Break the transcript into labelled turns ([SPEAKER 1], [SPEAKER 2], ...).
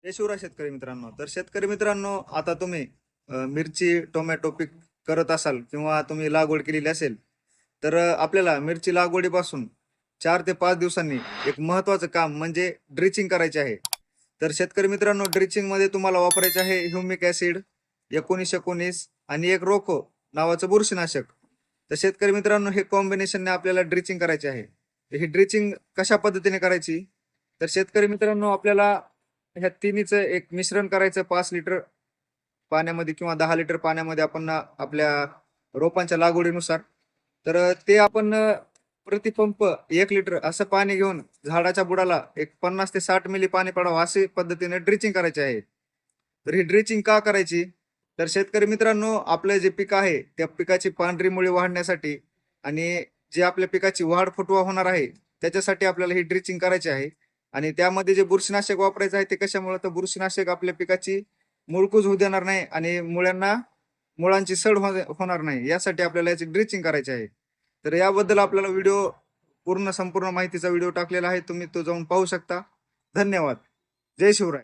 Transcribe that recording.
[SPEAKER 1] जय शिवराय शेतकरी मित्रांनो. तर शेतकरी मित्रांनो, आता तुम्ही मिरची, टोमॅटो पीक करत असाल किंवा तुम्ही लागवड केलेली असेल, तर आपल्याला मिरची लागवडीपासून 4 ते 5 दिवसांनी एक महत्वाचं काम म्हणजे ड्रिचिंग करायचे आहे. तर शेतकरी मित्रांनो, ड्रिचिंग मध्ये तुम्हाला वापरायचे आहे ह्युमिक ऍसिड 1919 आणि एक रोको नावाचं बुरशीनाशक. तर शेतकरी मित्रांनो, हे कॉम्बिनेशनने आपल्याला ड्रिचिंग करायचे आहे. तर ही ड्रिचिंग कशा पद्धतीने करायची? तर शेतकरी मित्रांनो, आपल्याला ह्या तिन्हीचं एक मिश्रण करायचं 5 लिटर पाण्यामध्ये किंवा 10 लिटर पाण्यामध्ये आपण आपल्या रोपांच्या लागवडीनुसार. तर ते आपण प्रतिपंप 1 लिटर असं पाणी घेऊन झाडाच्या बुडाला एक 50 ते 60 मिली पाणी पडावं अशी पद्धतीने ड्रिचिंग करायची आहे. तर ही ड्रिचिंग का करायची? तर शेतकरी मित्रांनो, आपलं जे पीक आहे त्या पिकाची पांढरी मुळी वाढण्यासाठी आणि जे आपल्या पिकाची वाढ फुटवा होणार आहे त्याच्यासाठी आपल्याला ही ड्रिचिंग करायची आहे. आणि त्यामध्ये जे बुरशीनाशक वापरायचं आहे ते कशामुळे? तर बुरशीनाशक आपल्या पिकाची मुळकूज होऊ देणार नाही आणि मुळांची सड होणार नाही, यासाठी आपल्याला याची ड्रिचिंग करायची आहे. तर याबद्दल आपल्याला संपूर्ण माहितीचा व्हिडिओ टाकलेला आहे, तुम्ही तो जाऊन पाहू शकता. धन्यवाद. जय शिवराय.